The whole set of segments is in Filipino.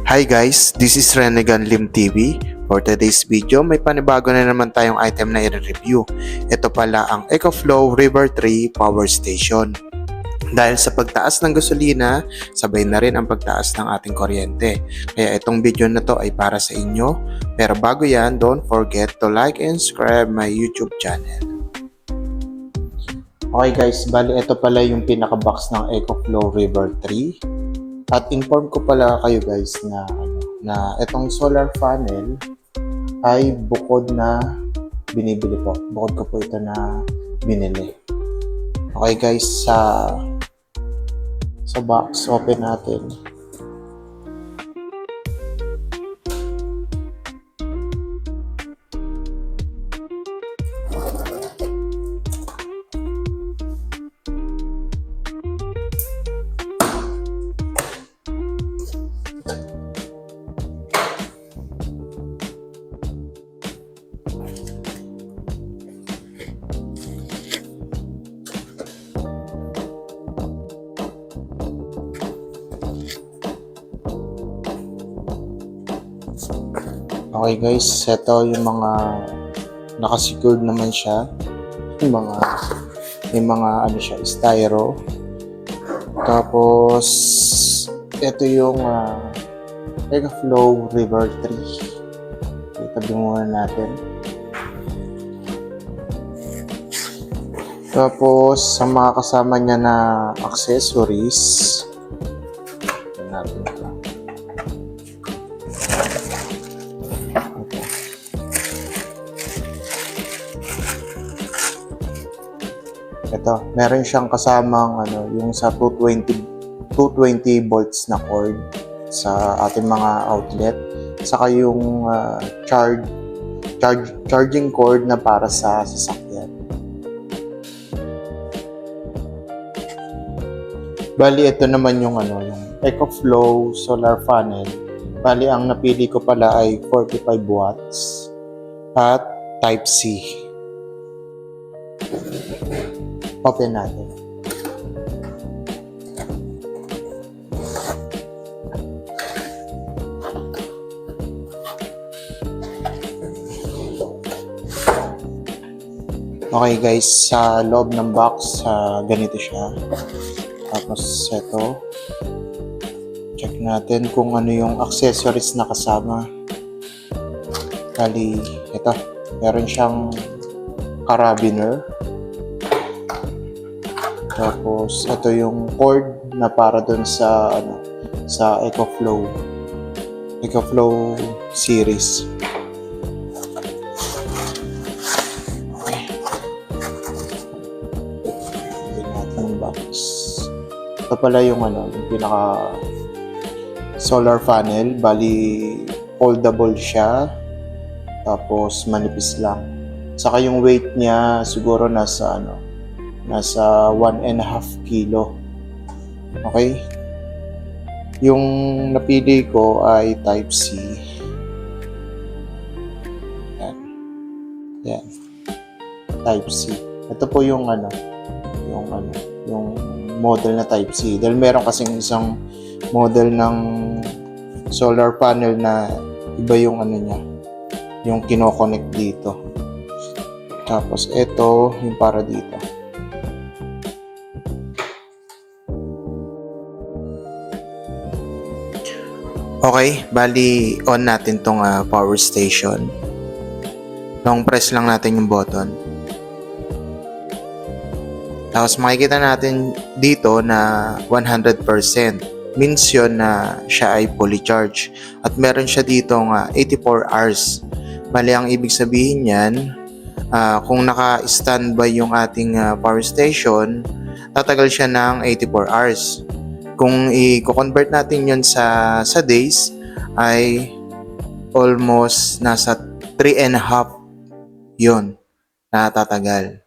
Hi guys, this is Renegan Lim TV. For today's video, may panibago na naman tayong item na i-review. Ito pala ang EcoFlow River 3 Power Station. Dahil sa pagtaas ng gasolina, sabay na rin ang pagtaas ng ating kuryente. Kaya itong video na to ay para sa inyo. Pero bago yan, don't forget to like and subscribe my YouTube channel. Okay guys, bali ito pala yung pinaka-box ng EcoFlow River 3. At inform ko pala kayo guys na itong solar panel ay bukod na binibili po. Bukod ko po ito na binili. Okay guys, sa box, open natin. Okay guys, ito yung mga naka-secured naman siya. May mga ano siya, styro. Tapos ito yung EcoFlow River 3. Itabi muna natin. Tapos sa mga kasama niya na accessories, natin ito. Ito, meron siyang kasamang yung sa 220 volts na cord sa ating mga outlet, saka yung charging cord na para sa sasakyan. Bali ito naman yung yung EcoFlow solar panel. Bali ang napili ko pala ay 45 watts at type C. Open natin. Okay guys, sa loob ng box, ganito siya. Tapos ito, check natin kung ano yung accessories na kasama. Kali, ito, meron siyang carabiner. Tapos ito yung cord na para dun sa sa EcoFlow series. Okay. Tingnan natin yung box. Ito pala yung yung pinaka solar panel, bali foldable siya. Tapos manipis lang. Saka yung weight niya siguro nasa 1.5 kilo. Okay? Yung napili ko ay type C. Yan. Type C. Ito po yung yung model na type C. Dahil meron kasing isang model ng solar panel na iba yung niya, yung kino-connect dito. Tapos ito yung para dito. Okay, bali on natin tong power station. Long press lang natin yung button. Tapos makikita natin dito na 100%. Means yun na siya ay fully charged. At meron siya dito 84 hours. Bali ang ibig sabihin yan, kung naka-standby yung ating power station, tatagal siya ng 84 hours. Kung i-convert natin yun sa days, ay almost nasa 3.5 yun na tatagal.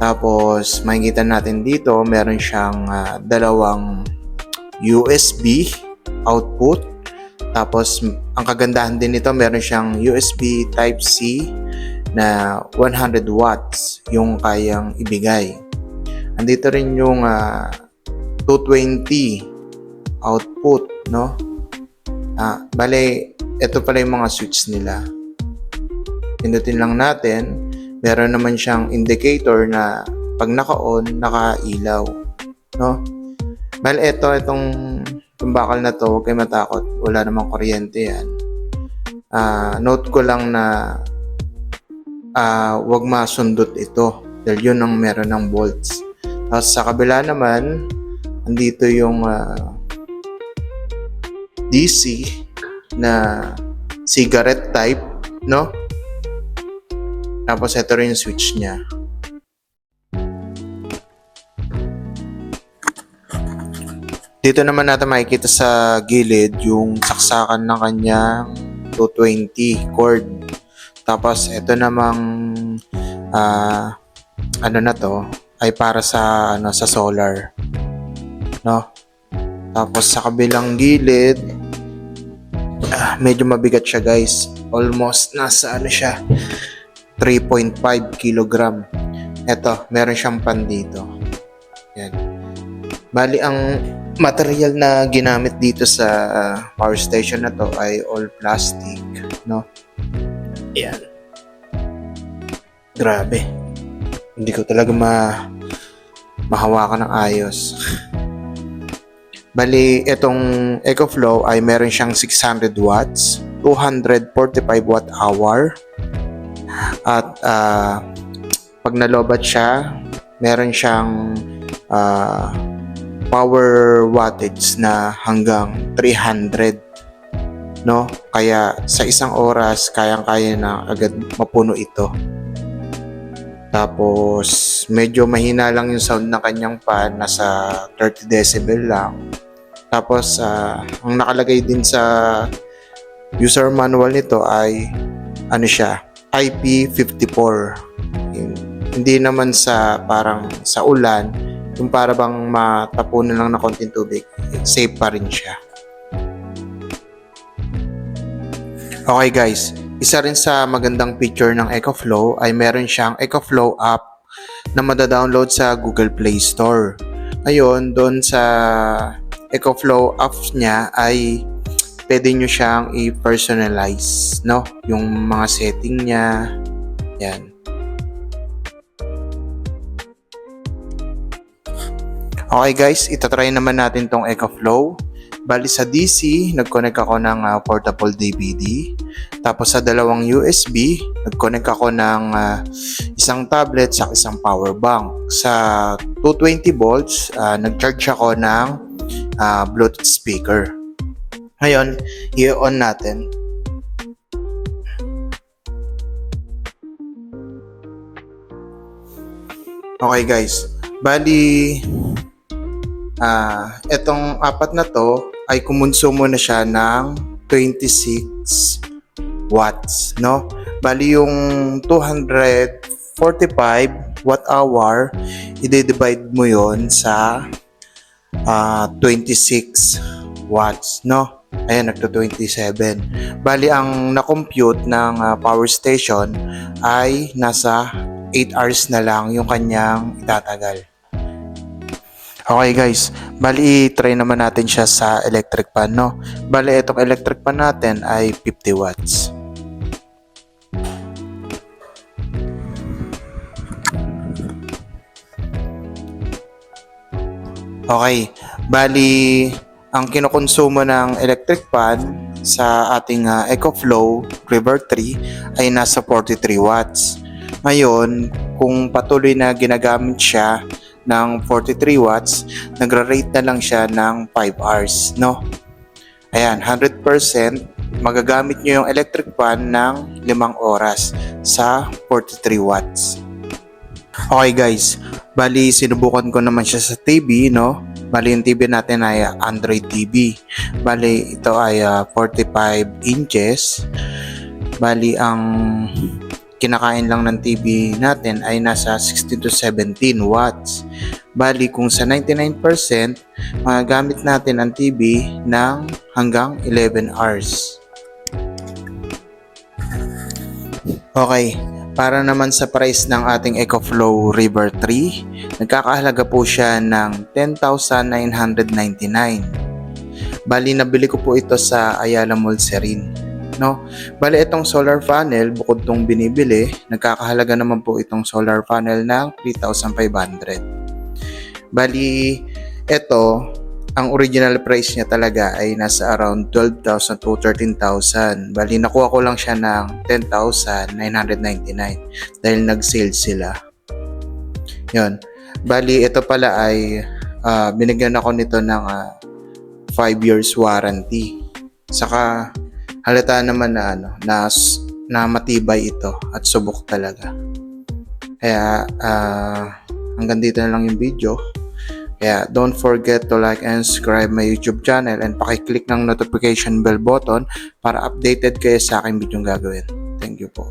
Tapos makikita natin dito, meron siyang dalawang USB output. Tapos ang kagandahan din nito, meron siyang USB type C na 100 watts yung kayang ibigay. Andito rin yung 220 output, no? Bale, ito pala yung mga switch nila. Pindutin lang natin. Meron naman siyang indicator na pag naka-on, naka-ilaw. No? Bale, itong bakal na to, huwag kayo matakot. Wala namang kuryente yan. Note ko lang na huwag masundot ito. Dahil yun ang meron ng volts. Tapos sa kabila naman, andito yung DC na cigarette type, no? Tapos ito rin yung switch niya. Dito naman natin makikita sa gilid yung saksakan ng kanyang 220 cord. Tapos ito namang ano na to ay para sa sa solar, no? Tapos sa kabilang gilid, medyo mabigat siya, guys. Almost nasa siya 3.5 kilogram. Ito, meron siyang pan dito. Yan. Bali, ang material na ginamit dito sa power station na to ay all plastic, no? Yan. Grabe. Hindi ko talaga mahawakan ng ayos. Bali, itong EcoFlow ay meron siyang 600 watts, 245 watt-hour, at pag nalobat siya, meron siyang power wattage na hanggang 300, no? Kaya sa isang oras, kayang-kaya na agad mapuno ito. Tapos, medyo mahina lang yung sound ng kanyang fan, nasa 30 decibel lang. Tapos, ang nakalagay din sa user manual nito ay, siya, IP54. Hindi naman sa parang sa ulan, yung para bang matapunan lang na konting tubig, safe pa rin siya. Okay guys, isa rin sa magandang feature ng EcoFlow ay meron siyang EcoFlow app na madadownload sa Google Play Store. Ngayon, doon sa EcoFlow app niya ay pwede nyo siyang i-personalize, no? Yung mga setting niya. Yan. Okay guys, itatry naman natin tong EcoFlow. Bali sa DC, nag-connect ako ng portable DVD. Tapos sa dalawang USB, nag-connect ako ng isang tablet sa isang power bank. Sa 220 volts, nag-charge ako ng Bluetooth speaker. Ngayon, i-on natin. Okay guys, bali etong apat na to ay kumonsumo na siya ng 26 watts, no? Bali yung 245 watt hour, i-divide mo yon sa 26 watts, no? Ayan, nagto-27. Bali, ang na-compute ng power station ay nasa 8 hours na lang yung kanyang itatagal. Okay guys, bali try naman natin siya sa electric pan, no? Bali, itong electric pan natin ay 50 watts. Okay, bali ang kinokonsumo ng electric pan sa ating EcoFlow River 3 ay nasa 43 watts. Ngayon, kung patuloy na ginagamit siya ng 43 watts, nagra-rate na lang siya ng 5 hours, no? Ayan, 100% magagamit nyo yung electric fan ng 5 oras sa 43 watts. Okay guys, bali sinubukan ko naman siya sa TV, no? Bali yung TV natin ay Android TV. Bali ito ay 45 inches. Bali ang kinakain lang ng TV natin ay nasa 16 to 17 watts. Bali kung sa 99%, magagamit natin ang TV ng hanggang 11 hours. Okay, para naman sa price ng ating EcoFlow River 3, nagkakahalaga po siya ng 10,999. Bali, nabili ko po ito sa Ayala Mall Serin. No? Bali, itong solar panel, bukod tong binibili, nagkakahalaga naman po itong solar panel ng 3,500. Bali, ito, ang original price niya talaga ay nasa around 12,000 to 13,000. Bali, nakuha ko lang siya ng 10,999 dahil nag-sale sila. Yun. Bali, ito pala ay binigyan ako nito ng 5 years warranty. Saka halata naman na na matibay ito at subok talaga. Kaya hanggang dito na lang yung video. Kaya don't forget to like and subscribe my YouTube channel and paki-click ng notification bell button para updated kayo sa aking video gagawin. Thank you po.